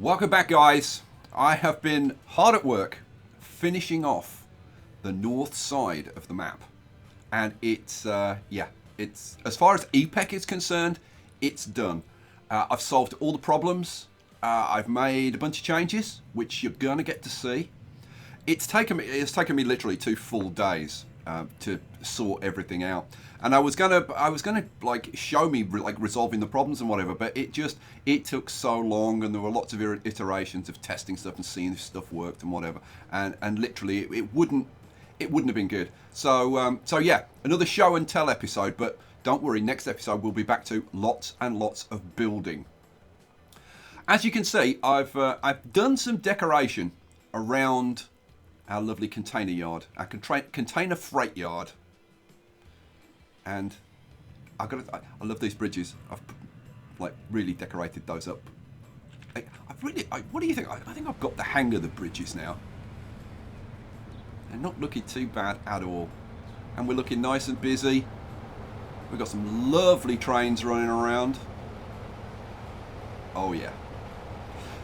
Welcome back, guys. I have been hard at work finishing off the north side of the map, and it's it's as far as EPEC is concerned, it's done. I've solved all the problems. I've made a bunch of changes, which you're gonna get to see. It's taken me literally 2 full days to sort everything out, and I was gonna like show me like resolving the problems and whatever, but it took so long, and there were lots of iterations of testing stuff and seeing if stuff worked and whatever, and literally it wouldn't have been good. So yeah, another show and tell episode, but don't worry, next episode we'll be back to lots and lots of building. As you can see, I've done some decoration around our lovely container yard, our container freight yard, and I love these bridges. I've like really decorated those up. What do you think? I think I've got the hang of the bridges now. They're not looking too bad at all, and we're looking nice and busy. We've got some lovely trains running around. Oh yeah.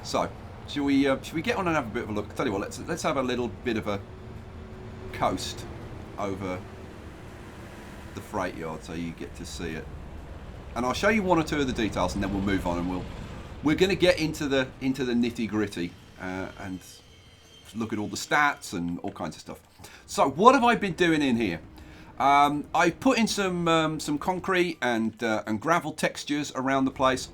So, should we get on and have a bit of a look? Tell you what, let's have a little bit of a coast over the freight yard so you get to see it. And I'll show you 1 or 2 of the details, and then we'll move on, and we're going to get into the nitty gritty and look at all the stats and all kinds of stuff. So, what have I been doing in here? I put in some concrete and gravel textures around the place.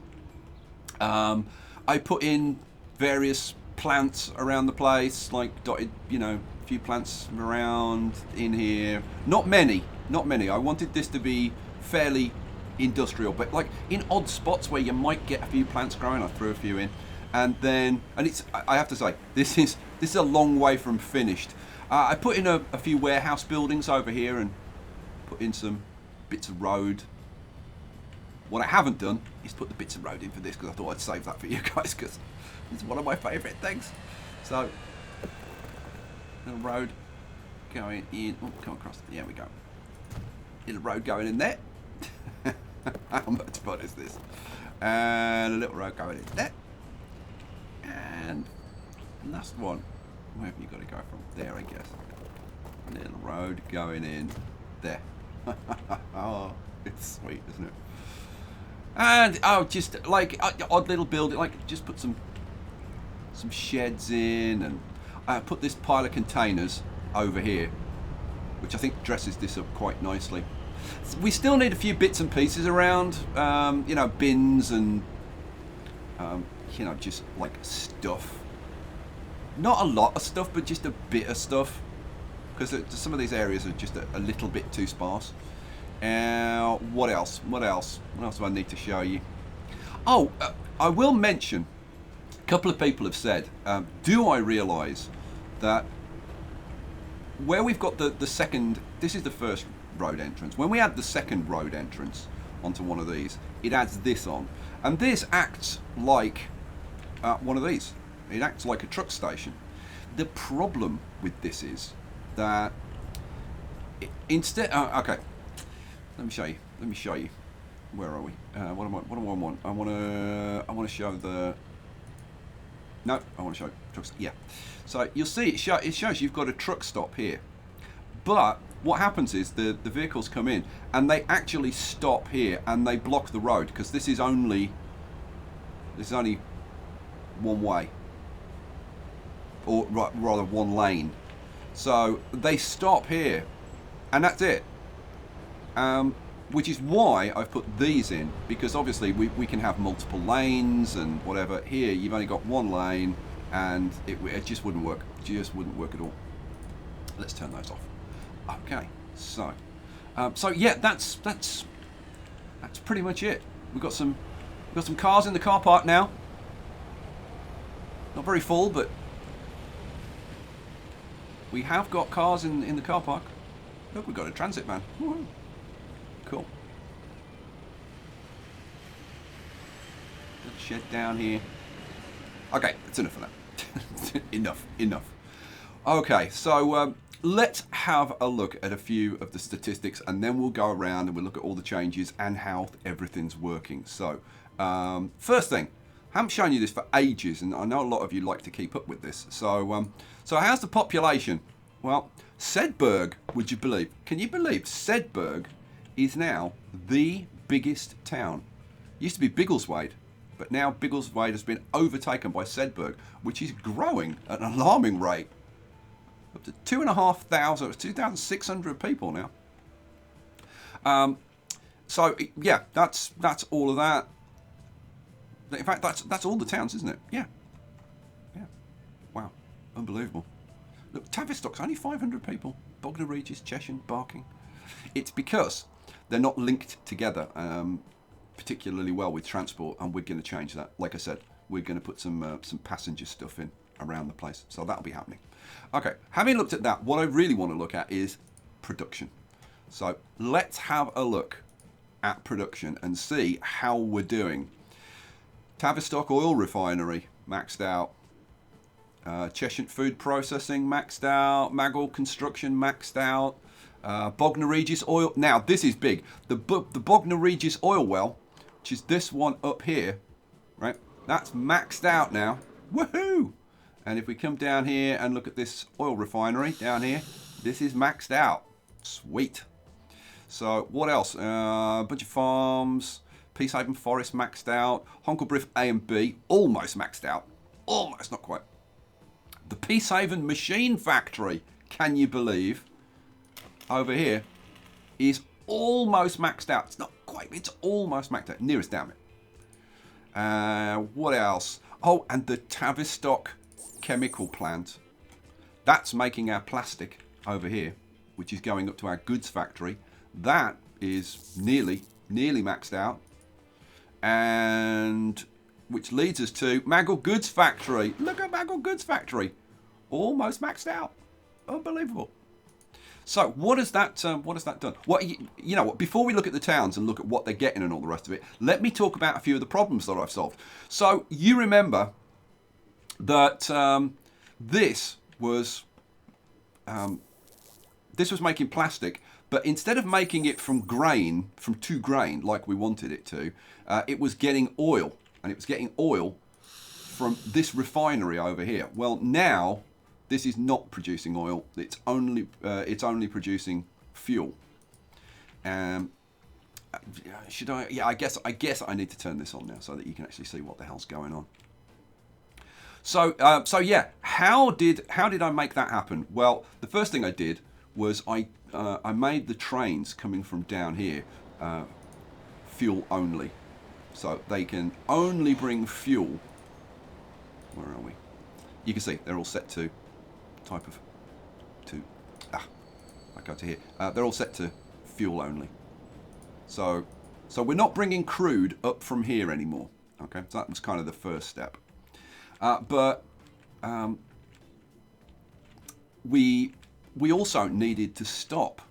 I put in various plants around the place, like dotted, a few plants around in here. Not many. I wanted this to be fairly industrial, but like in odd spots where you might get a few plants growing, I threw a few in. And it's, I have to say, this is a long way from finished. I put in a few warehouse buildings over here and put in some bits of road. What I haven't done is put the bits of road in for this, because I thought I'd save that for you guys, because it's one of my favourite things. So, little road going in. Oh, come across. There we go. Little road going in there. How much fun is this? And a little road going in there. And last one. Where have you got to go from? There, I guess. Little road going in there. Oh, it's sweet, isn't it? And just like odd little building, like just put some sheds in, and I put this pile of containers over here, which I think dresses this up quite nicely. We still need a few bits and pieces around, bins and just like stuff. Not a lot of stuff, but just a bit of stuff, because some of these areas are just a little bit too sparse. What else? What else do I need to show you? Oh, I will mention, a couple of people have said, do I realise that where we've got the second, this is the first road entrance, when we add the second road entrance onto one of these, it adds this on, and this acts like one of these. It acts like a truck station. The problem with this is that instead, okay. Let me show you. Where are we? What do I want? I want to show the. No, I want to show trucks. Yeah. So you'll see it shows you've got a truck stop here. But what happens is the vehicles come in and they actually stop here and they block the road, because this is only one way, or rather one lane. So they stop here, and that's it. Which is why I've put these in, because obviously we can have multiple lanes and whatever. Here you've only got one lane, and it just wouldn't work. Just wouldn't work at all. Let's turn those off. Okay, so yeah, that's pretty much it. We've got some cars in the car park now. Not very full, but we have got cars in the car park. Look, we've got a transit van. Woo-hoo. Cool. Little shed down here. Okay, that's enough of that. enough. Okay, so let's have a look at a few of the statistics, and then we'll go around and we'll look at all the changes and how everything's working. So, first thing, haven't shown you this for ages, and I know a lot of you like to keep up with this. So, so how's the population? Well, Sedberg, would you believe? Can you believe Sedberg is now the biggest town? Used to be Biggleswade, but now Biggleswade has been overtaken by Sedberg, which is growing at an alarming rate. Up to 2,500, 2,600 people now. So yeah, that's all of that. In fact, that's all the towns, isn't it? Yeah. Yeah. Wow. Unbelievable. Look, Tavistock's only 500 people. Bognor Regis, Cheshire, Barking. It's because they're not linked together particularly well with transport, and we're going to change that. Like I said, we're going to put some passenger stuff in around the place, so that'll be happening. Okay, having looked at that, what I really want to look at is production. So let's have a look at production and see how we're doing. Tavistock Oil Refinery, maxed out. Cheshire Food Processing, maxed out. Magwell Construction, maxed out. Bognor Regis Oil. Now, this is big. The Bognor Regis Oil well, which is this one up here, right? That's maxed out now. Woohoo! And if we come down here and look at this oil refinery down here, this is maxed out. Sweet. So, what else? A bunch of farms. Peacehaven Forest maxed out. Honkelbriff A and B almost maxed out. Almost, not quite. The Peacehaven Machine Factory, can you believe, over here, is almost maxed out. It's not quite, it's almost maxed out. Nearest down it. What else? Oh, and the Tavistock chemical plant. That's making our plastic over here, which is going up to our goods factory. That is nearly maxed out. And which leads us to Magwell Goods Factory. Look at Magwell Goods Factory. Almost maxed out. Unbelievable. So what has that done? What, you know what? Before we look at the towns and look at what they're getting and all the rest of it, let me talk about a few of the problems that I've solved. So you remember that this was making plastic, but instead of making it from two grain like we wanted it to, it was getting oil, and it was getting oil from this refinery over here. Well, now this is not producing oil. It's only producing fuel. Should I? Yeah, I guess I need to turn this on now so that you can actually see what the hell's going on. So yeah, how did I make that happen? Well, the first thing I did was I made the trains coming from down here fuel only, so they can only bring fuel. Where are we? You can see they're all set to I go to here. They're all set to fuel only. So we're not bringing crude up from here anymore. Okay, so that was kind of the first step. But we also needed to stop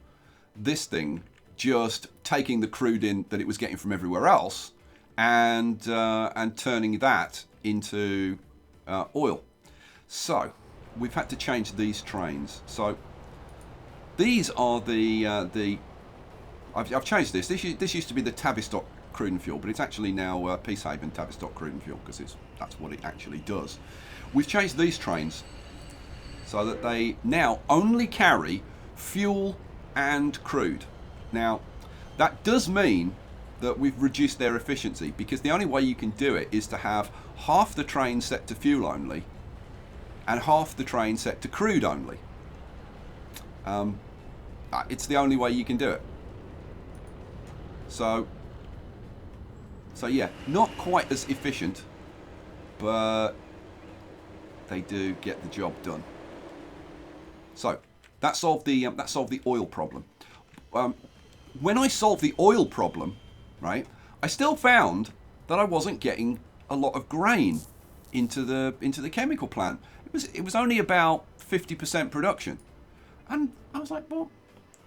this thing just taking the crude in that it was getting from everywhere else and turning that into oil. So we've had to change these trains. So these are I've changed this. This used to be the Tavistock crude and fuel, but it's actually now Peacehaven Tavistock crude and fuel, because that's what it actually does. We've changed these trains so that they now only carry fuel and crude. Now, that does mean that we've reduced their efficiency, because the only way you can do it is to have half the train set to fuel only and half the train set to crude only. It's the only way you can do it. So yeah, not quite as efficient, but they do get the job done. So that solved the oil problem. When I solved the oil problem, right, I still found that I wasn't getting a lot of grain into the chemical plant. It was only about 50% production, and I was like, well,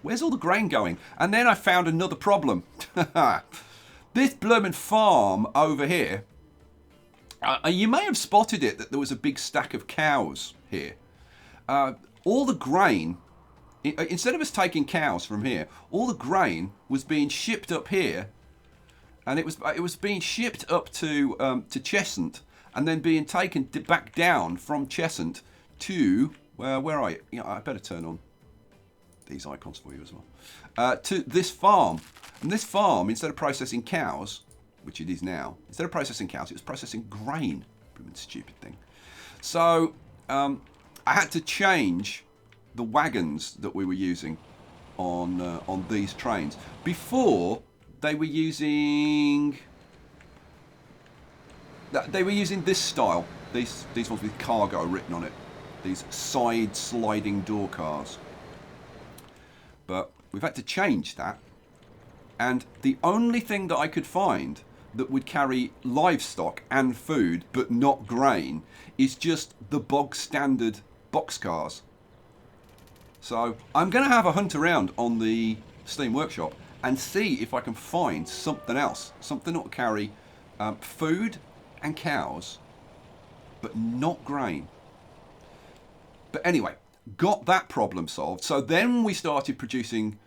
where's all the grain going? And then I found another problem. This bloomin' farm over here, you may have spotted it, that there was a big stack of cows here. All the grain, instead of us taking cows from here, all the grain was being shipped up here, and it was being shipped up to Cheshunt, and then being taken back down from Cheshunt to, where are you? Yeah, I better turn on these icons for you as well. To this farm. And this farm, instead of processing cows, which it is now, instead of processing cows, it was processing grain. Stupid thing. So I had to change the wagons that we were using on these trains. Before, they were using this style. These ones with cargo written on it. These side sliding door cars. But we've had to change that. And the only thing that I could find that would carry livestock and food but not grain is just the bog standard boxcars. So I'm going to have a hunt around on the Steam Workshop and see if I can find something else, something that will carry food and cows but not grain. But anyway, got that problem solved. So then we started producing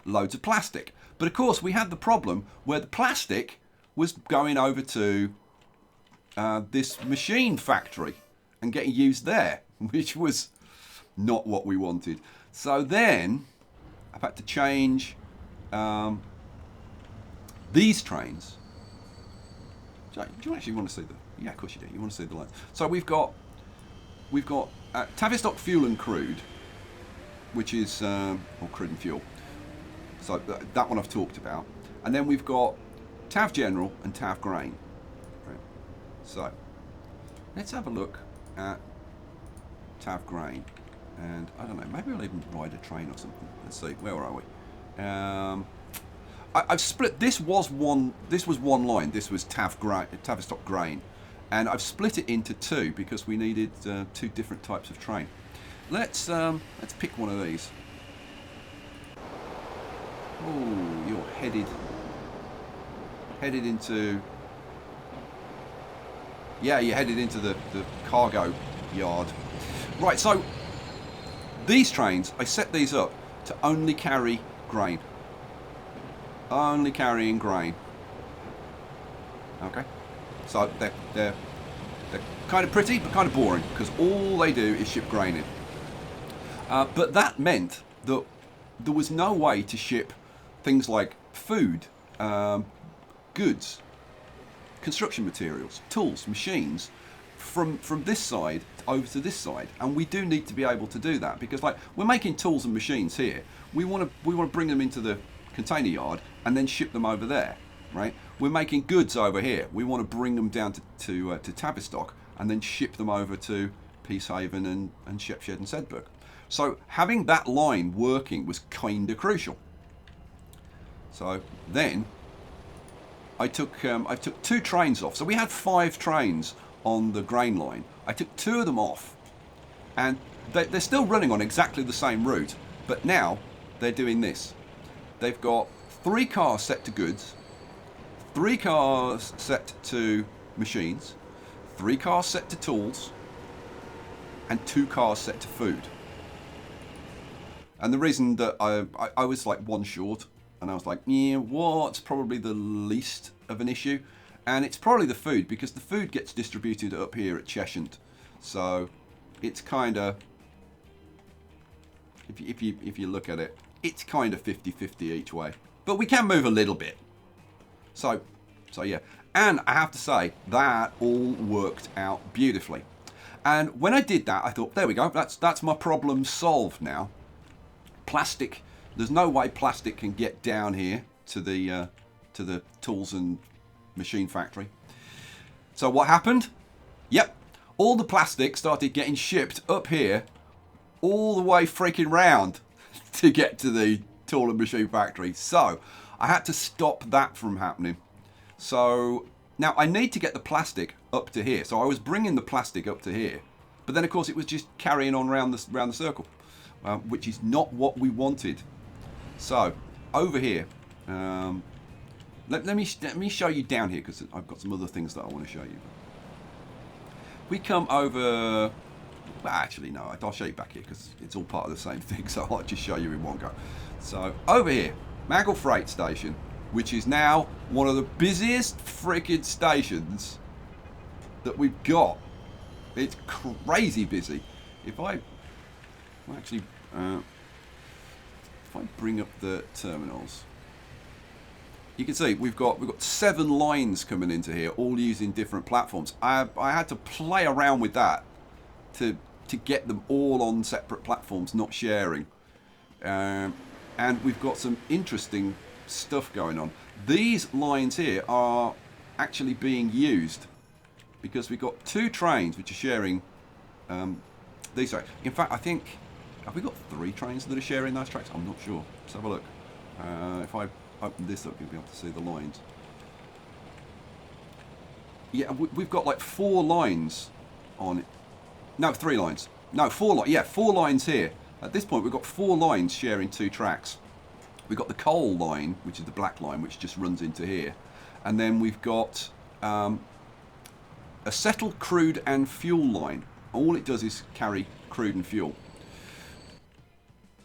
loads of plastic. But of course we had the problem where the plastic was going over to this machine factory and getting used there, which was not what we wanted. So then I've had to change these trains. Do you actually want to see the? Yeah, of course you do. You want to see the lines. So we've got Tavistock Fuel and Crude, which is or crude and fuel. So that one I've talked about, and then we've got Tav General and Tav Grain. Right. So let's have a look at Tav Grain, and I don't know, maybe I'll even ride a train or something. Let's see, where are we? I've split. This was one line. This was Tavistock Grain, and I've split it into two because we needed two different types of train. Let's pick one of these. Oh, you're headed into... Yeah, you're headed into the cargo yard. Right, so these trains, I set these up to only carry grain. Only carrying grain. Okay? So they're kind of pretty, but kind of boring, because all they do is ship grain in. But that meant that there was no way to ship things like food, goods, construction materials, tools, machines from this side over to this side, and we do need to be able to do that because, like, we're making tools and machines here. We want to bring them into the container yard and then ship them over there, right? We're making goods over here. We want to bring them down to Tavistock and then ship them over to Peacehaven and Shepshed and Sedberg. So having that line working was kind of crucial. So then I took two trains off. So we had 5 trains on the grain line. I took 2 of them off, and they're still running on exactly the same route, but now they're doing this. They've got 3 cars set to goods, 3 cars set to machines, 3 cars set to tools, and 2 cars set to food. And the reason that I was like one short, and I was like, yeah, what's probably the least of an issue? And it's probably the food, because the food gets distributed up here at Cheshunt. So it's kind of, if you look at it, it's kind of 50-50 each way. But we can move a little bit. So yeah. And I have to say, that all worked out beautifully. And when I did that, I thought, there we go, that's my problem solved now. Plastic, there's no way plastic can get down here to the tools and machine factory. So what happened? Yep, all the plastic started getting shipped up here all the way freaking round to get to the tool and machine factory. So I had to stop that from happening. So now I need to get the plastic up to here. So I was bringing the plastic up to here, but then of course it was just carrying on round the circle, which is not what we wanted. So over here, let me show you down here, because I've got some other things that I want to show you. We come over. Well, actually, no, I'll show you back here because it's all part of the same thing, so I'll just show you in one go. So, over here, Maggle Freight Station, which is now one of the busiest freaking stations that we've got. It's crazy busy. If I actually, if I bring up the terminals, you can see we've got 7 lines coming into here, all using different platforms. I had to play around with that to get them all on separate platforms, not sharing. And we've got some interesting stuff going on. These lines here are actually being used because we've got 2 trains which are sharing these tracks. In fact, I think, have we got 3 trains that are sharing those tracks? I'm not sure. Let's have a look. If I open this up, you'll be able to see the lines. Yeah, we've got like 4 lines on it. No, 3 lines. No, 4 lines. Yeah, 4 lines here. At this point, we've got 4 lines sharing 2 tracks. We've got the coal line, which is the black line, which just runs into here. And then we've got a settled crude and fuel line. All it does is carry crude and fuel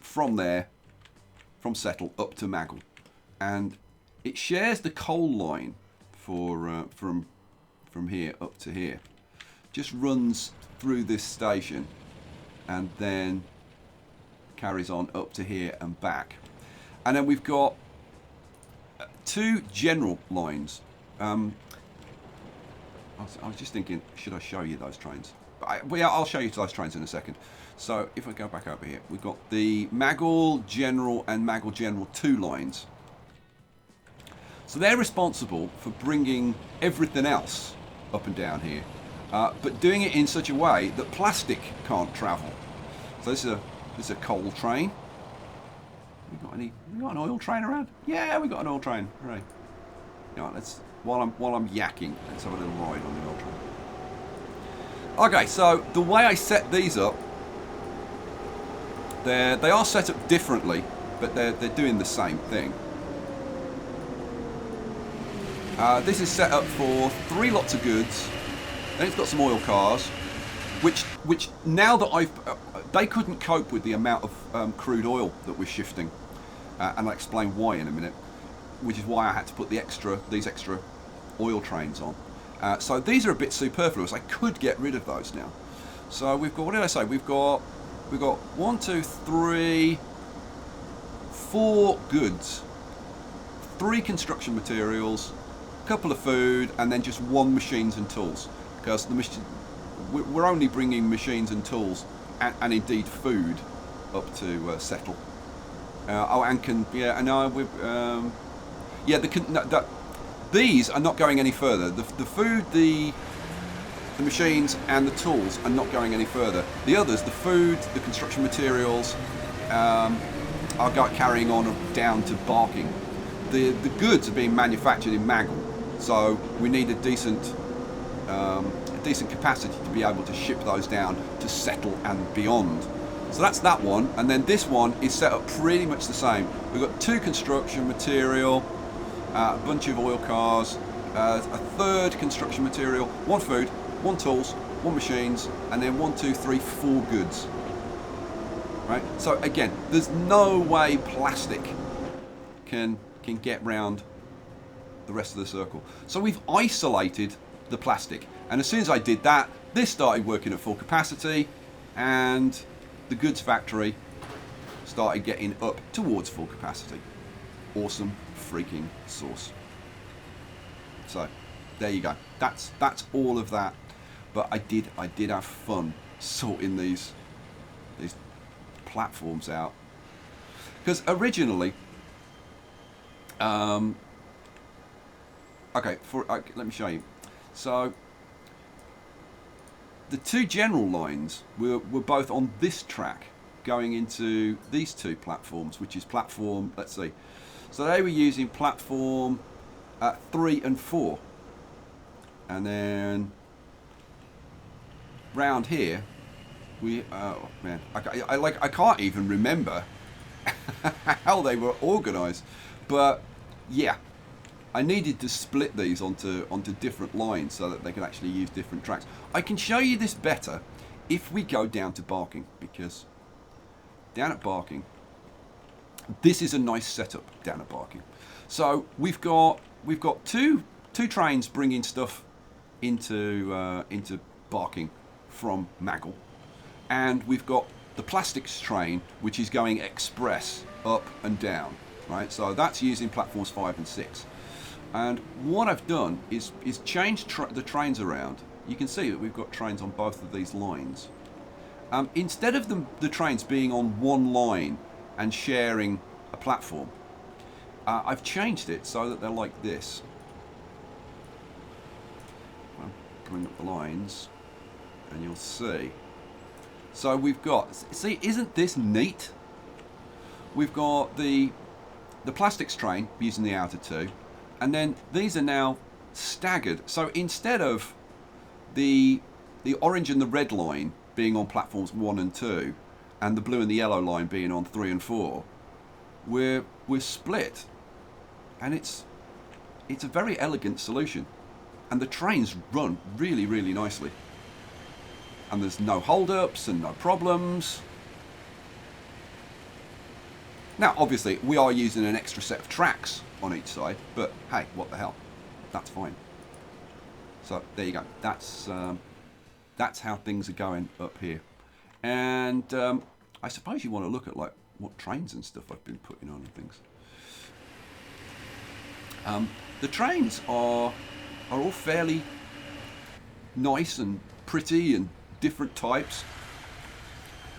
from there, from settle up to Maggle. And it shares the coal line for from here up to here. Just runs through this station and then carries on up to here and back. And then we've got 2 general lines. I was just thinking, should I show you those trains? But I'll show you those trains in a second. So if I go back over here, we've got the Maggle General and Maggle General 2 lines. So they're responsible for bringing everything else up and down here, but doing it in such a way that plastic can't travel. So this is a coal train. We got an oil train around? Yeah, we got an oil train. Right. Right, let's while I'm yakking, let's have a little ride on the oil train. Okay, so the way I set these up, they are set up differently, but they're doing the same thing. This is set up for 3 lots of goods. Then it's got some oil cars, which now that they couldn't cope with the amount of crude oil that we're shifting, and I'll explain why in a minute. Which is why I had to put these extra oil trains on. So these are a bit superfluous. I could get rid of those now. So we've got, what did I say? We've got 1, 2, 3, 4 goods, 3 construction materials, a couple of food, and then just 1 machines and tools. Because we're only bringing machines and tools and indeed food up to settle. These are not going any further. The food, the machines, and the tools are not going any further. The others, the food, the construction materials, are carrying on down to Barking. The goods are being manufactured in Maggle, so we need a decent capacity to be able to ship those down to settle and beyond. So that's that one, and then this one is set up pretty much the same. We've got 2 construction material, a bunch of oil cars, a 3rd construction material, 1 food, 1 tools, 1 machines, and then 1, 2, 3, 4 goods. Right? So again, there's no way plastic can get round the rest of the circle. So we've isolated the plastic, and as soon as I did that, this started working at full capacity, and the goods factory started getting up towards full capacity. Awesome freaking sauce. So there you go. That's all of that. But I did have fun sorting these platforms out, because originally, let me show you. So the 2 general lines were both on this track going into these 2 platforms, which is platform, let's see. So they were using platform 3 and 4. And then round here, oh man, I can't even remember how they were organised. But yeah, I needed to split these onto different lines so that they could actually use different tracks. I can show you this better if we go down to Barking, because down at Barking, this is a nice setup down at Barking. So we've got two trains bringing stuff into Barking from Maggle, and we've got the plastics train, which is going express up and down, right? So that's using platforms 5 and 6. And what I've done is changed the trains around. You can see that we've got trains on both of these lines. Instead of the trains being on one line and sharing a platform, I've changed it so that they're like this. I'll bring up the lines and you'll see. So we've got, see, isn't this neat? We've got the plastics train using the outer two, and then these are now staggered. So instead of the orange and the red line being on platforms 1 and 2, and the blue and the yellow line being on 3 and 4, we're split, and it's a very elegant solution, and the trains run really, really nicely, and there's no hold-ups and no problems. Now, obviously, we are using an extra set of tracks on each side, but hey, what the hell? That's fine. So there you go. That's how things are going up here. And I suppose you want to look at like what trains and stuff I've been putting on and things. The trains are all fairly nice and pretty and different types.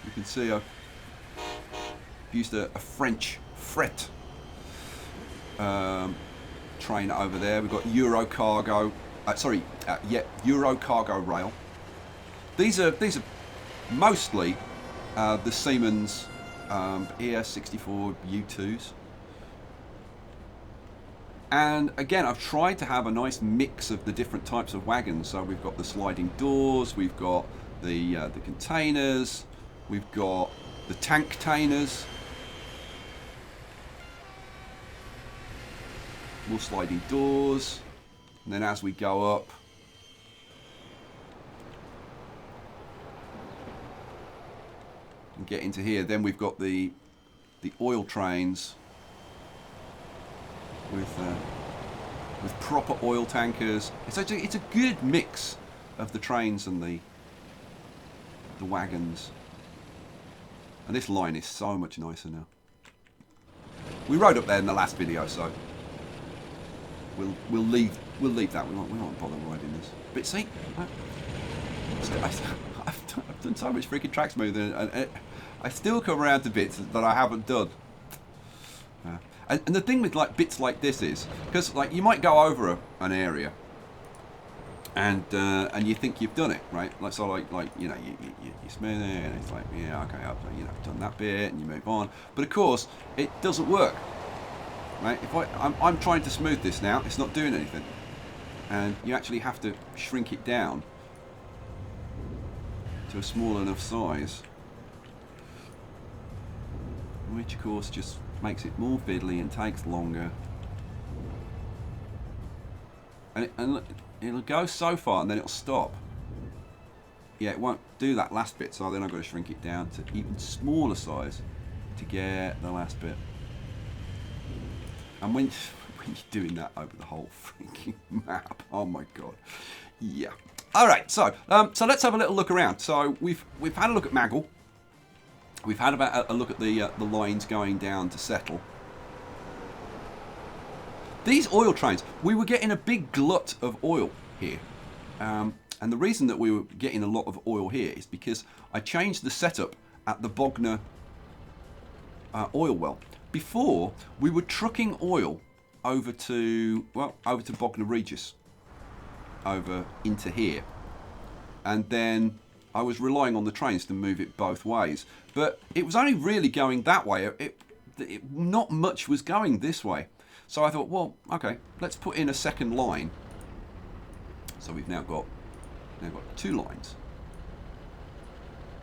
You can see I've used a French fret train over there. We've got Euro cargo rail. These are mostly the Siemens ES64 U2s. And again, I've tried to have a nice mix of the different types of wagons. So we've got the sliding doors, we've got the containers, we've got the tank-tainers, more sliding doors, and then as we go up, and get into here, then we've got the oil trains with proper oil tankers. It's a good mix of the trains and the wagons. And this line is so much nicer now. We rode up there in the last video, so we'll leave that. We won't bother riding this. But see, I've done so much freaking track smoothing, and I still come around to bits that I haven't done. And the thing with like bits like this is, because like you might go over an area, and you think you've done it, right? Like so, like you know, you smooth it, and it's like, yeah, okay, I've done that bit, and you move on. But of course, it doesn't work, right? If I'm trying to smooth this now, it's not doing anything, and you actually have to shrink it down to a small enough size, which of course just makes it more fiddly and takes longer. And it'll go so far and then it'll stop. Yeah, it won't do that last bit, so then I've got to shrink it down to even smaller size to get the last bit. And when you're doing that over the whole freaking map, oh my god. Yeah. Alright, so let's have a little look around. So we've had a look at Maggle. We've had about a look at the lines going down to settle. These oil trains, we were getting a big glut of oil here. And the reason that we were getting a lot of oil here is because I changed the setup at the Bognor oil well. Before, we were trucking oil over to Bognor Regis, over into here. And then I was relying on the trains to move it both ways. But it was only really going that way. Not much was going this way. So I thought, well, okay, let's put in a second line. So we've now got 2 lines.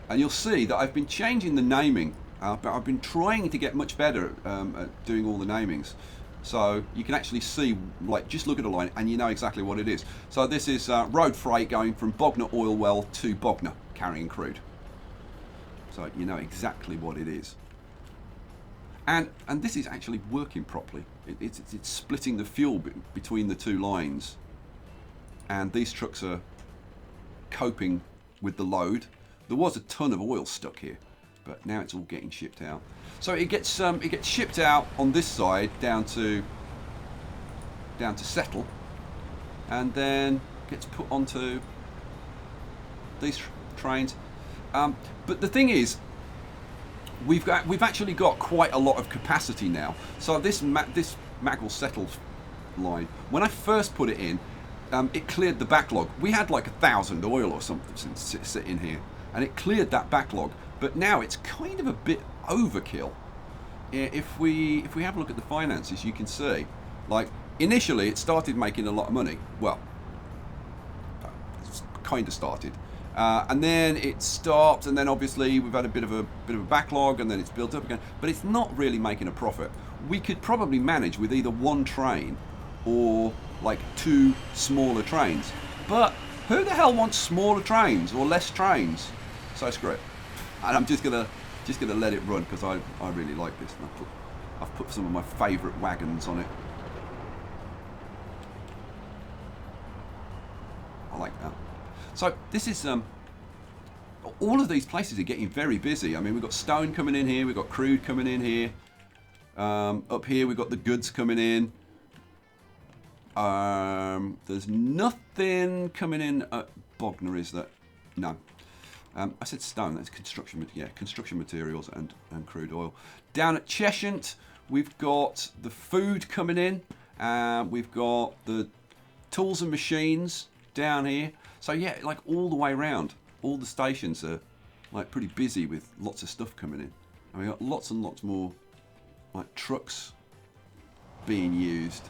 And you'll see that I've been changing the naming. But I've been trying to get much better at doing all the namings. So you can actually see, like, just look at a line and you know exactly what it is. So this is road freight going from Bognor Oil Well to Bognor, carrying crude. So you know exactly what it is. And this is actually working properly. It's splitting the fuel between the 2 lines. and these trucks are coping with the load. There was a ton of oil stuck here, but now it's all getting shipped out. So it gets shipped out on this side down to Settle, and then gets put onto these trains. But the thing is, we've actually got quite a lot of capacity now. So this Magwell Settle line, when I first put it in, it cleared the backlog. We had like 1,000 oil or something sitting here, and it cleared that backlog. But now it's kind of a bit overkill. If we have a look at the finances, you can see, like, initially it started making a lot of money. Well, it's kind of started, and then it stopped, and then obviously we've had a bit of a backlog, and then it's built up again. But it's not really making a profit. We could probably manage with either one train or like 2 smaller trains. But who the hell wants smaller trains or less trains? So screw it. And I'm just gonna let it run, because I really like this. And I've put some of my favourite wagons on it. I like that. So this is all of these places are getting very busy. I mean, we've got stone coming in here, we've got crude coming in here. Up here we've got the goods coming in. There's nothing coming in at Bognor, is there? No. I said stone, that's construction materials and crude oil. Down at Cheshunt, we've got the food coming in. We've got the tools and machines down here. So yeah, like all the way around, all the stations are like pretty busy with lots of stuff coming in. And we've got lots and lots more like trucks being used.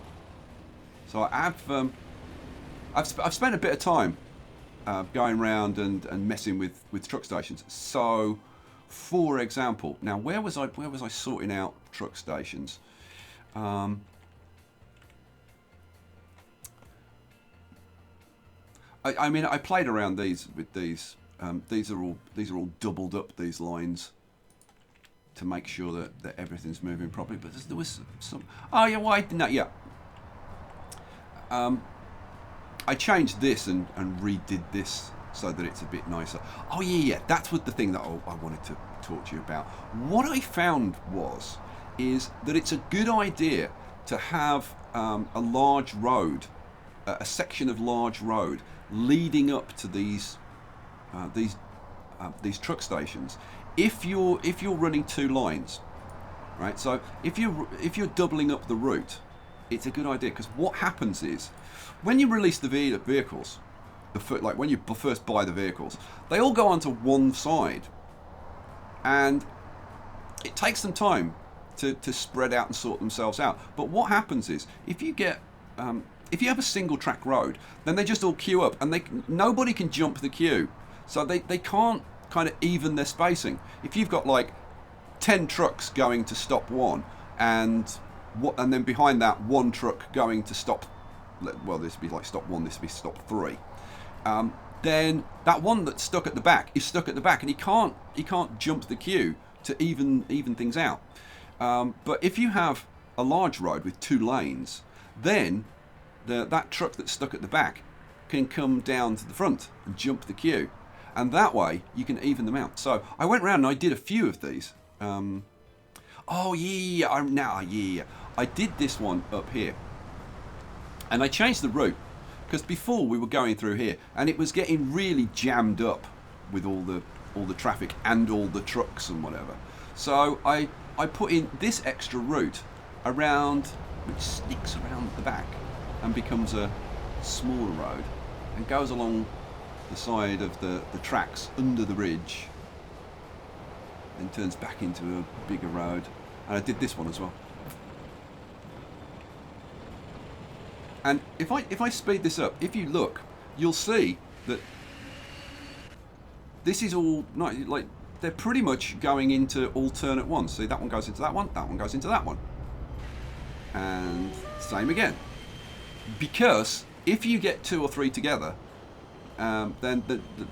So I've spent a bit of time going around and messing with truck stations. So, for example, now where was I sorting out truck stations? I mean, I played around with these. These are all doubled up, these lines, to make sure that everything's moving properly. But there was some. Oh yeah, why didn't that? Yeah. I changed this and redid this so that it's a bit nicer. Oh yeah, that's what the thing that I wanted to talk to you about. What I found is that it's a good idea to have a large road, a section of large road leading up to these truck stations. If you're running 2 lines, right? So if you're doubling up the route, it's a good idea, because what happens is, when you release the vehicles, like when you first buy the vehicles, they all go onto one side, and it takes them time to spread out and sort themselves out. But what happens is, if you have a single track road, then they just all queue up, and nobody can jump the queue, so they can't kind of even their spacing. If you've got like 10 trucks going to stop 1, and then behind that 1 truck going to stop, well, this would be like stop 1, this would be stop 3. Then that one that's stuck at the back is stuck at the back, and he can't jump the queue to even things out. But if you have a large road with 2 lanes, then that truck that's stuck at the back can come down to the front and jump the queue, and that way you can even them out. So I went around and I did a few of these. I did this one up here, and I changed the route, because before we were going through here and it was getting really jammed up with all the traffic and all the trucks and whatever. So I put in this extra route around, which sneaks around the back and becomes a smaller road and goes along the side of the tracks under the ridge, then turns back into a bigger road. And I did this one as well. And if I speed this up, if you look, you'll see that this is all like they're pretty much going into alternate ones. See, that one goes into that one goes into that one, and same again. Because if you get 2 or 3 together, then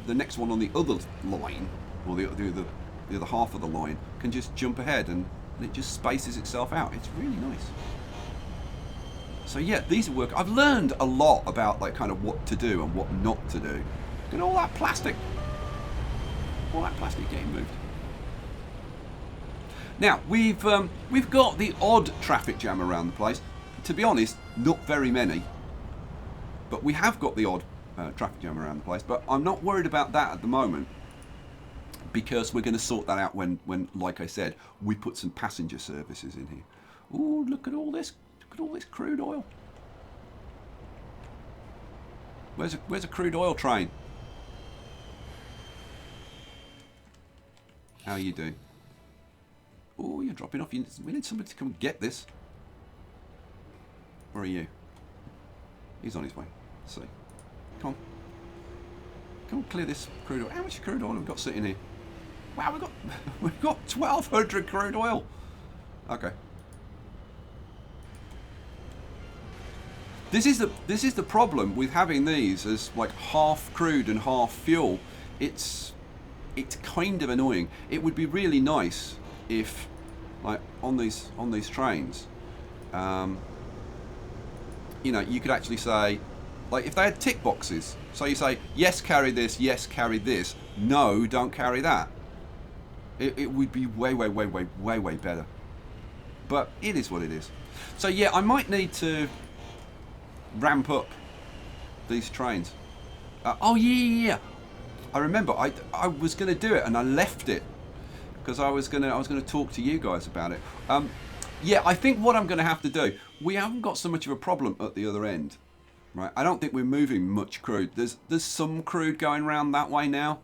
the next one on the other line, or the other half of the line, can just jump ahead, and it just spaces itself out. It's really nice. So yeah, these work. I've learned a lot about like kind of what to do and what not to do. And all that plastic getting moved. Now we've got the odd traffic jam around the place. To be honest, not very many, but we have got the odd traffic jam around the place. But I'm not worried about that at the moment because we're going to sort that out when, like I said, we put some passenger services in here. Ooh, look at all this! Look at all this crude oil. Where's a crude oil train? How are you doing? Oh, you're dropping off. We need somebody to come and get this. Where are you? He's on his way. Let's see. Come on. Come on, clear this crude oil. How much crude oil have we got sitting here? Wow, we've got 1,200 crude oil. Okay. This is the problem with having these as like half crude and half fuel. It's kind of annoying. It would be really nice if, like, on these trains, you know, you could actually say, like, if they had tick boxes. So you say, yes, carry this. Yes, carry this. No, don't carry that. It would be way better. But it is what it is. So yeah, I might need to ramp up these trains. Oh yeah. I remember I was going to do it and I left it because I was going to talk to you guys about it. Yeah, I think what I'm going to have to do. We haven't got so much of a problem at the other end, right? I don't think we're moving much crude. There's some crude going around that way now,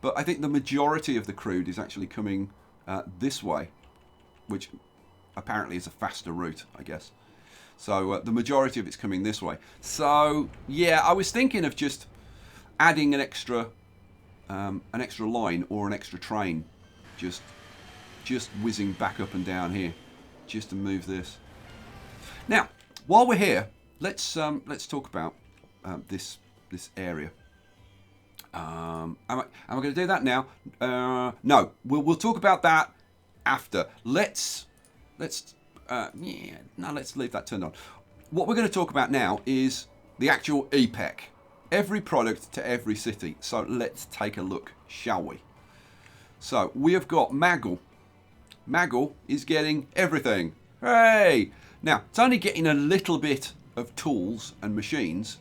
but I think the majority of the crude is actually coming this way, which apparently is a faster route, I guess. So the majority of it's coming this way. So yeah, I was thinking of just adding an extra line or an extra train, just whizzing back up and down here, just to move this. Now, while we're here, let's talk about this area. Am I going to do that now? No, we'll talk about that after. Let's leave that turned on. What we're going to talk about now is the actual EPEC. Every product to every city. So let's take a look, shall we? So we have got Maggle. Maggle is getting everything. Hooray! Now, it's only getting a little bit of tools and machines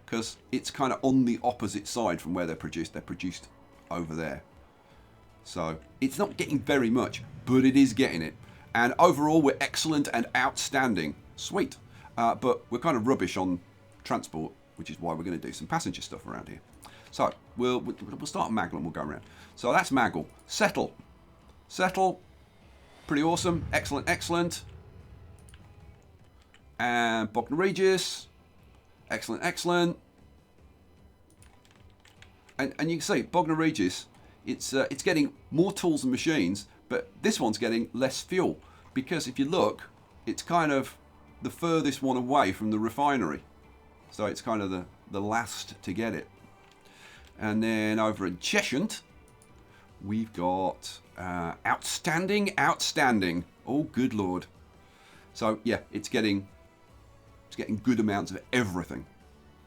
because it's kind of on the opposite side from where they're produced. They're produced over there. So it's not getting very much, but it is getting it. And overall, we're excellent and outstanding. Sweet. But we're kind of rubbish on transport, which is why we're going to do some passenger stuff around here. So we'll start at Maggle and we'll go around. So that's Maggle. Settle. Pretty awesome. Excellent. And Bognor Regis. Excellent. And you can see Bognor Regis, it's getting more tools and machines, but this one's getting less fuel because if you look, it's kind of the furthest one away from the refinery. So it's kind of the last to get it. And then over in Cheshire, we've got outstanding. Oh, good Lord. So yeah, it's getting good amounts of everything.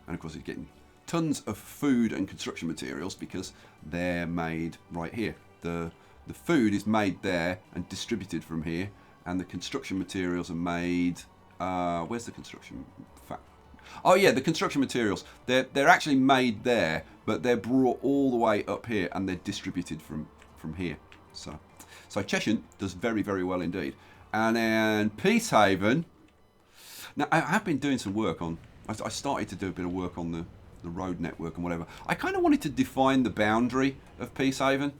And of course it's getting tons of food and construction materials because they're made right here. The food is made there and distributed from here, and the construction materials are made. Where's the construction? Oh yeah, the construction materials. They're actually made there, but they're brought all the way up here and they're distributed from here. So Cheshire does very well indeed. And then Peacehaven. Now I have been doing some work on. I started to do a bit of work on the road network and whatever. I kind of wanted to define the boundary of Peacehaven,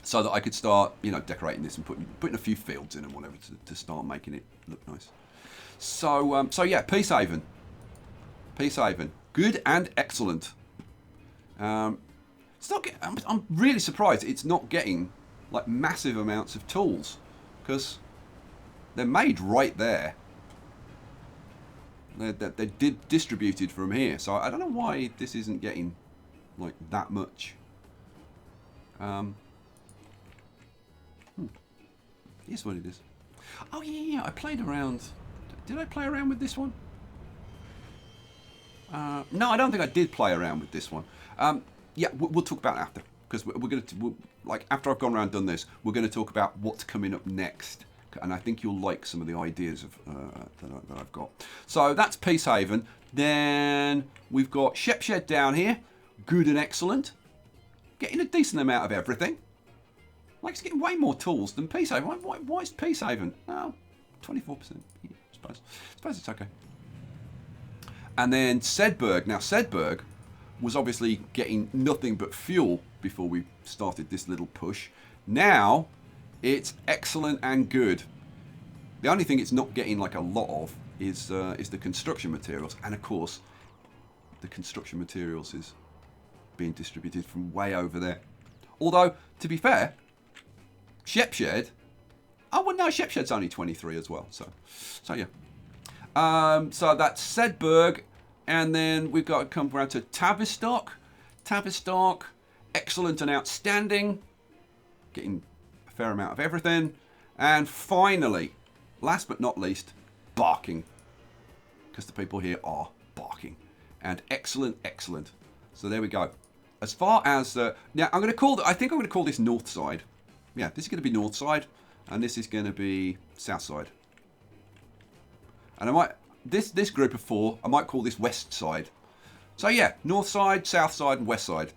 so that I could start, decorating this and putting a few fields in and whatever to start making it look nice. So yeah, Peacehaven, good and excellent. It's not. I'm really surprised it's not getting like massive amounts of tools because they're made right there. They're distributed from here, so I don't know why this isn't getting like that much. Here's what it is. Oh yeah, I played around. Did I play around with this one? No, I don't think I did play around with this one. Yeah, we'll talk about it after, because we're going to, like, after I've gone around and done this, we're going to talk about what's coming up next. And I think you'll like some of the ideas of, that I've got. So that's Peacehaven. Then we've got Shepshed down here. Good and excellent. Getting a decent amount of everything. Like, it's getting way more tools than Peacehaven. Why is Peacehaven? Oh, 24%. Yeah, I suppose it's okay. And then Sedberg. Now, Sedberg was obviously getting nothing but fuel before we started this little push. Now, it's excellent and good. The only thing it's not getting like a lot of is the construction materials. And of course, the construction materials is being distributed from way over there. Although, to be fair, Shepshed, oh well, no, Shepshed's only 23 as well. So yeah. So that's Sedberg, and then we've got to come around to Tavistock. Tavistock, excellent and outstanding, getting a fair amount of everything. And finally, last but not least, Barking, because the people here are barking. And excellent, excellent. So there we go. As far as now, I'm going to call. I think I'm going to call this Northside. Yeah, this is going to be Northside, and this is going to be Southside. And I might this group of four, I might call this West Side. So yeah, North Side, South Side, and West Side.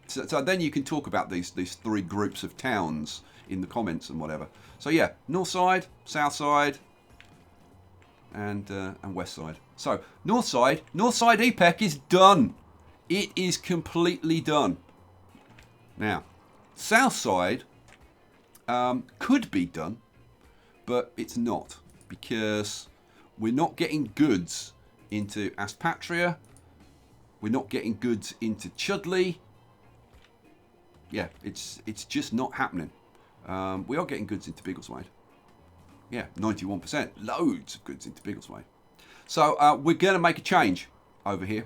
So then you can talk about these three groups of towns in the comments and whatever. So yeah, North Side, South Side, and West Side. So North Side EPEC is done. It is completely done. Now, South Side could be done, but it's not, because we're not getting goods into Aspatria. We're not getting goods into Chudley. Yeah, it's just not happening. We are getting goods into Biggleswade. Yeah, 91%. Loads of goods into Biggleswade. So we're going to make a change over here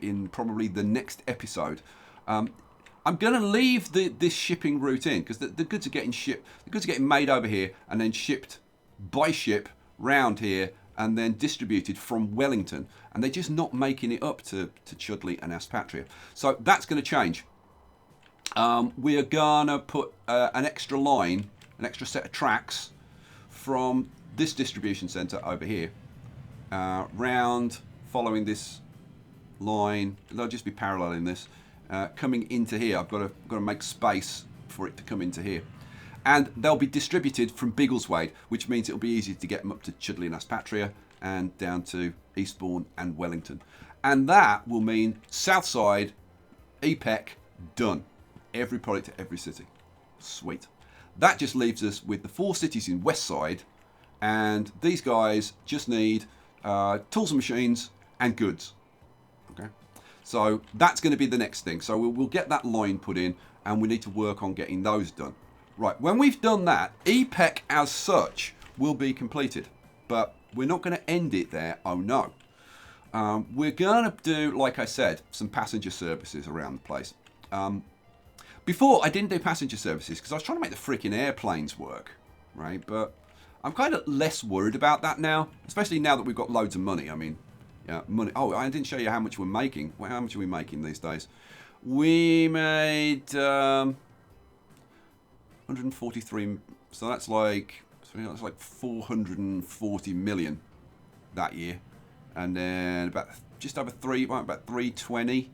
in probably the next episode. I'm going to leave this shipping route in, because the goods are getting shipped. The goods are getting made over here and then shipped by ship round here and then distributed from Wellington. And they're just not making it up to Chudley and Aspatria. So that's going to change. We are going to put an extra line, an extra set of tracks from this distribution centre over here, round, following this line. They'll just be paralleling this, coming into here. I've got to make space for it to come into here. And they'll be distributed from Biggleswade, which means it'll be easy to get them up to Chudley and Aspatria and down to Eastbourne and Wellington. And that will mean Southside, EPEC, done. Every product to every city. Sweet. That just leaves us with the 4 cities in Westside, and these guys just need tools and machines and goods. Okay, so that's going to be the next thing. So we'll get that line put in, and we need to work on getting those done. Right, when we've done that, EPEC as such will be completed, but we're not going to end it there. Oh no. We're going to do, like I said, some passenger services around the place. Before, I didn't do passenger services because I was trying to make the freaking airplanes work, right? But I'm kind of less worried about that now, especially now that we've got loads of money. I mean, yeah, money. Oh, I didn't show you how much we're making. Well, how much are we making these days? We made 143. So that's like 440 million that year, and then about just over about 320.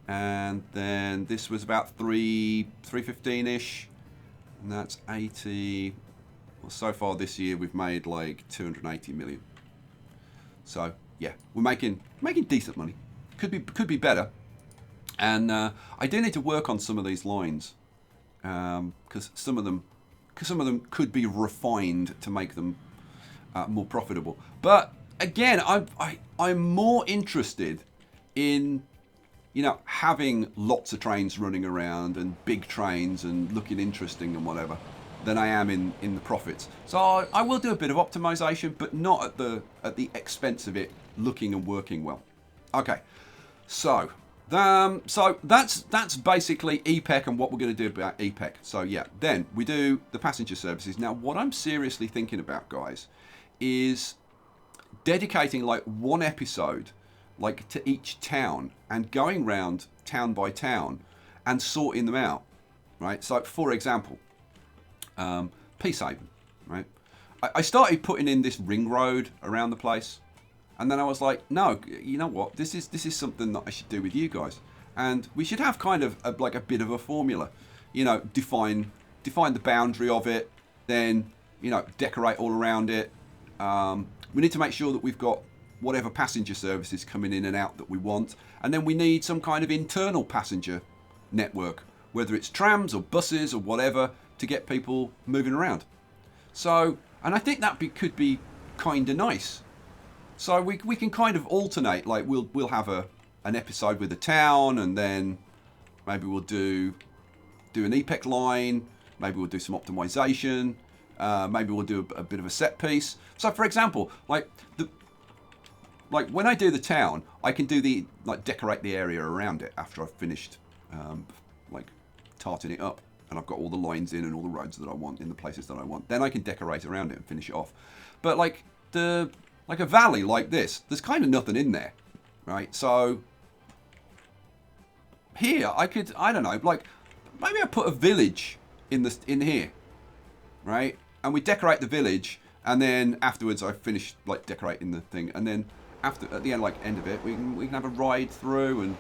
And then this was about 315-ish, and that's 80. Well, so far this year we've made like 280 million. So yeah, we're making decent money. Could be better. And I do need to work on some of these lines, because some of them could be refined to make them more profitable. But again, I'm more interested in, you know, having lots of trains running around and big trains and looking interesting and whatever, than I am in the profits. So I will do a bit of optimization, but not at the expense of it looking and working well. Okay, so that's basically EPEC and what we're going to do about EPEC. So yeah, then we do the passenger services. Now, what I'm seriously thinking about, guys, is dedicating like one episode like to each town and going round town by town and sorting them out, right? So for example, Peacehaven, right? I started putting in this ring road around the place, and then I was like, no, you know what? This is something that I should do with you guys, and we should have kind of like a bit of a formula, you know, define the boundary of it, then, you know, decorate all around it. We need to make sure that we've got whatever passenger services coming in and out that we want, and then we need some kind of internal passenger network, whether it's trams or buses or whatever, to get people moving around. So, and I think that could be kind of nice. So we can kind of alternate, like we'll have an episode with a town, and then maybe we'll do an EPEC line, maybe we'll do some optimization, maybe we'll do a bit of a set piece. So for example, like when I do the town, I can do decorate the area around it after I've finished like tarting it up, and I've got all the lines in and all the roads that I want in the places that I want. Then I can decorate around it and finish it off. But like a valley like this, there's kind of nothing in there, right? So here I don't know, like maybe I put a village in here, right? And we decorate the village, and then afterwards I finish like decorating the thing, and then at the end of it, we can have a ride through and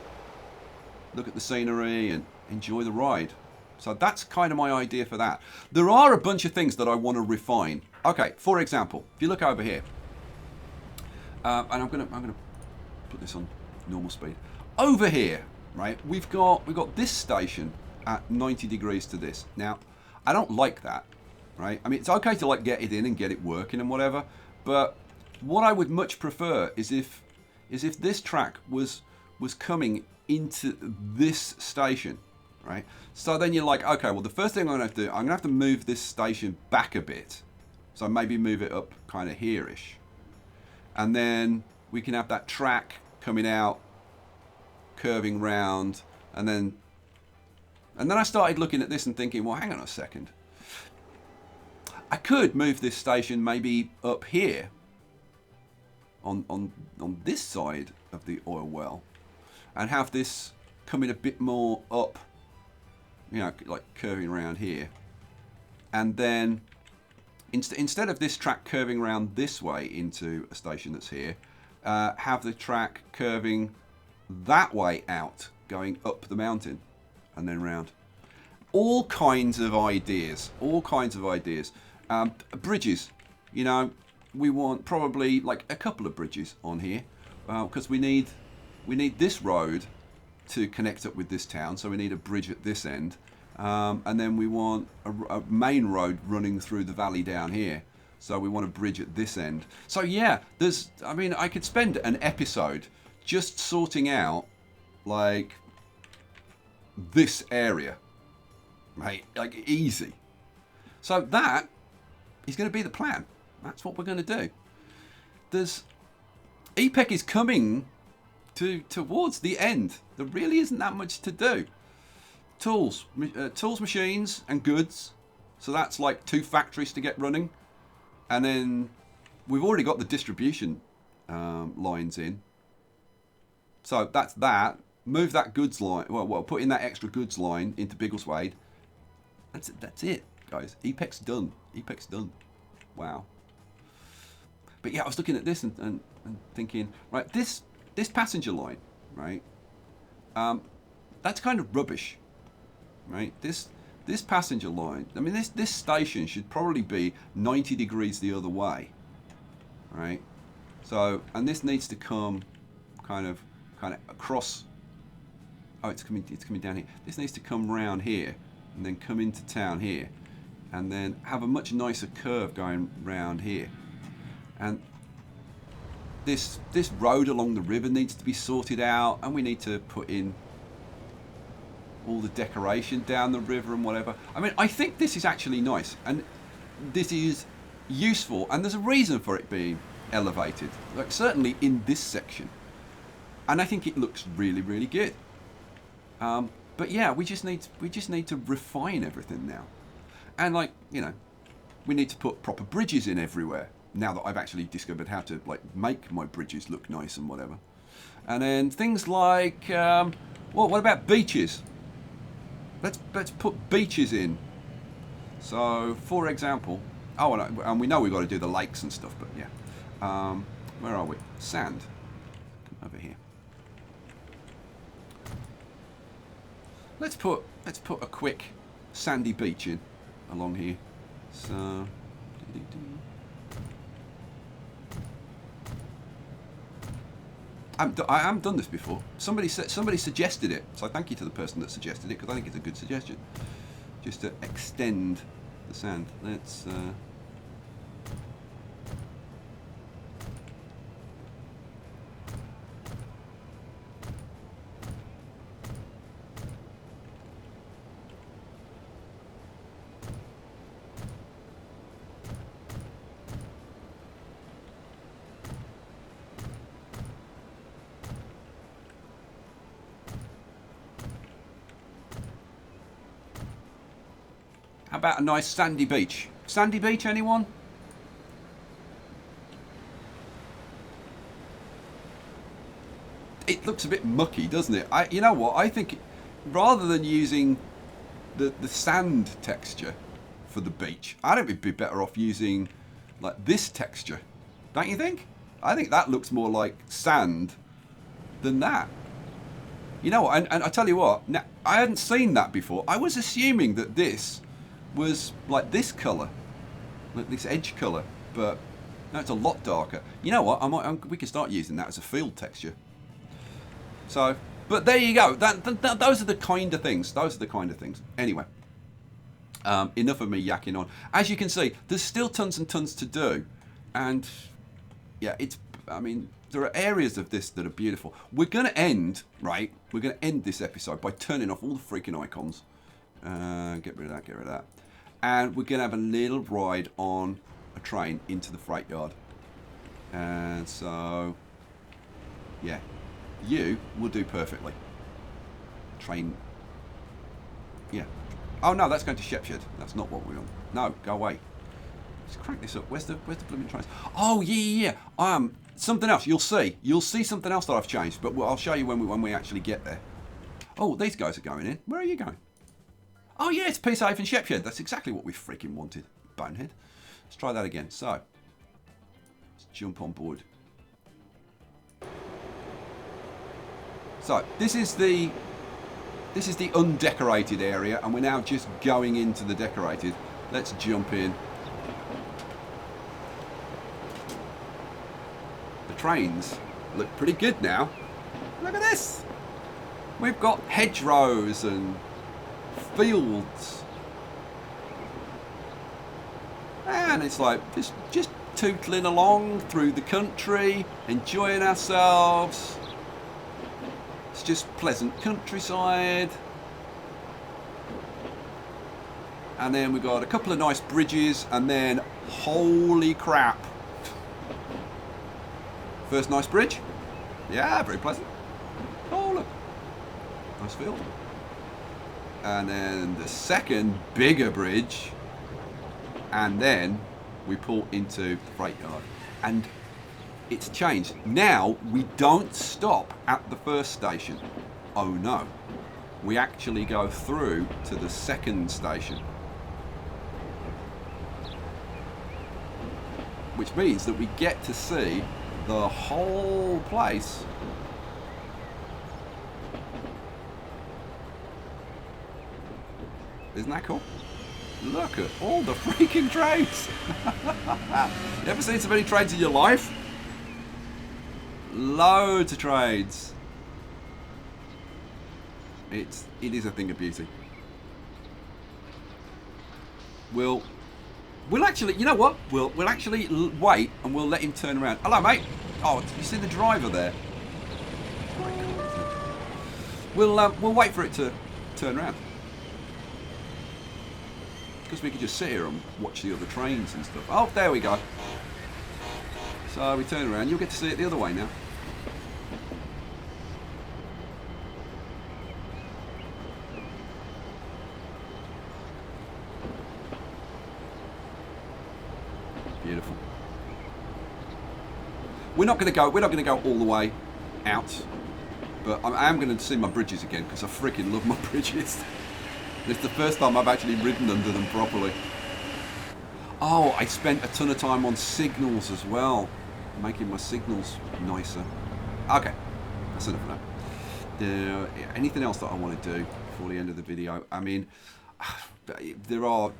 look at the scenery and enjoy the ride. So that's kind of my idea for that. There are a bunch of things that I want to refine. Okay, for example, if you look over here, and I'm gonna put this on normal speed. Over here, right, we've got this station at 90 degrees to this. Now, I don't like that, right? I mean, it's okay to like get it in and get it working and whatever, but what I would much prefer is if this track was coming into this station, right? So then you're like, okay, well the first thing I'm gonna have to do, I'm gonna have to move this station back a bit. So maybe move it up kind of here-ish. And then we can have that track coming out, curving round, and then I started looking at this and thinking, well, hang on a second. I could move this station maybe up here on this side of the oil well, and have this coming a bit more up, you know, like curving around here. And then instead of this track curving around this way into a station that's here, have the track curving that way out, going up the mountain and then round. All kinds of ideas. Bridges, you know, we want probably like a couple of bridges on here, because we need this road to connect up with this town, so we need a bridge at this end, and then we want a main road running through the valley down here, so we want a bridge at this end. So yeah, I could spend an episode just sorting out like this area, right? Like easy. So that is going to be the plan. That's what we're going to do. EPEC is coming towards the end. There really isn't that much to do. Tools, machines, and goods. So that's like 2 factories to get running, and then we've already got the distribution lines in. So that's that. Move that goods line. Well, put in that extra goods line into Biggleswade. That's it, guys. EPEC's done. Wow. But yeah, I was looking at this and thinking, right, this passenger line, right, that's kind of rubbish, right? This passenger line, I mean, this station should probably be 90 degrees the other way, right? So, and this needs to come kind of across. Oh, it's coming down here. This needs to come round here and then come into town here, and then have a much nicer curve going round here. And this road along the river needs to be sorted out, and we need to put in all the decoration down the river and whatever. I mean, I think this is actually nice, and this is useful, and there's a reason for it being elevated, like certainly in this section, and I think it looks really, really good. But yeah, we just need to refine everything now, and like, you know, we need to put proper bridges in everywhere. now that I've actually discovered how to like make my bridges look nice and whatever. And then things like, well, what about beaches? Let's put beaches in. So, for example, oh, and we know we've got to do the lakes and stuff, but yeah. Where are we? Sand. Come over here. Let's put a quick sandy beach in along here. So, I haven't done this before. Somebody suggested it, so thank you to the person that suggested it, because I think it's a good suggestion. Just to extend the sand. Let's. How about a nice sandy beach? Sandy beach, anyone? It looks a bit mucky, doesn't it? You know what? I think rather than using the sand texture for the beach, I think we'd be better off using like this texture. Don't you think? I think that looks more like sand than that. You know what? And I tell you what, now, I hadn't seen that before. I was assuming that this was like this colour, like this edge colour, but no, it's a lot darker. You know what? We can start using that as a field texture. So, but there you go. Those are the kind of things. Those are the kind of things. Anyway, enough of me yakking on. As you can see, there's still tons and tons to do, and yeah, I mean, there are areas of this that are beautiful. We're going to end, right? We're going to end this episode by turning off all the freaking icons. Get rid of that. Get rid of that. And we're going to have a little ride on a train into the freight yard. And so, yeah, you will do perfectly. Train, yeah. Oh no, that's going to Shepshed. That's not what we want. No, go away. Let's crank this up. Where's the blooming trains? Oh yeah. Something else. You'll see something else that I've changed. But I'll show you when we actually get there. Oh, these guys are going in. Where are you going? Oh yeah, it's Peace Haven Shepshed. That's exactly what we freaking wanted, bonehead. Let's try that again. So, let's jump on board. So, this is the undecorated area, and we're now just going into the decorated. Let's jump in. The trains look pretty good now. Look at this. We've got hedgerows and fields, and it's like just tootling along through the country, enjoying ourselves. It's just pleasant countryside, and then we got a couple of nice bridges, and then holy crap, first nice bridge, yeah, very pleasant. Oh look, nice field. And then the second bigger bridge, and then we pull into the freight yard. And it's changed. Now we don't stop at the first station. Oh no. We actually go through to the second station. Which means that we get to see the whole place. Isn't that cool? Look at all the freaking trains. You ever seen so many trains in your life? Loads of trains. It is a thing of beauty. We'll actually, you know what? We'll actually wait and we'll let him turn around. Hello, mate. Oh, you see the driver there? We'll wait for it to turn around. Because we could just sit here and watch the other trains and stuff. Oh, there we go. So we turn around. You'll get to see it the other way now. Beautiful. We're not going to go all the way out, but I am going to see my bridges again because I freaking love my bridges. It's the first time I've actually ridden under them properly. Oh, I spent a ton of time on signals as well, making my signals nicer. Okay, that's enough of that. Anything else that I want to do before the end of the video? I mean, there are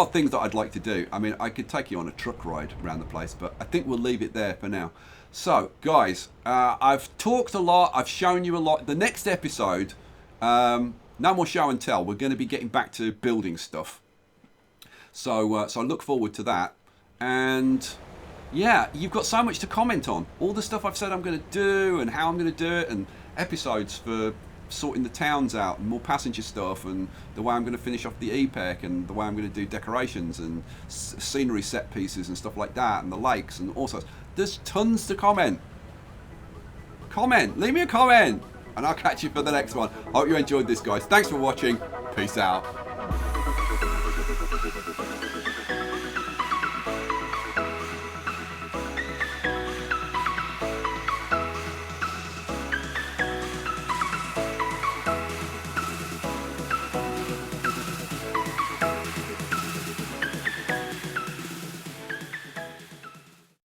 things that I'd like to do. I mean, I could take you on a truck ride around the place, but I think we'll leave it there for now. So, guys, I've talked a lot. I've shown you a lot. The next episode, no more show and tell. We're going to be getting back to building stuff. So, so I look forward to that. And yeah, you've got so much to comment on. All the stuff I've said I'm going to do and how I'm going to do it, and episodes for sorting the towns out and more passenger stuff, and the way I'm going to finish off the EPEC, and the way I'm going to do decorations and scenery set pieces and stuff like that, and the lakes and all sorts. There's tons to comment. Leave me a comment, and I'll catch you for the next one. I hope you enjoyed this, guys. Thanks for watching. Peace out.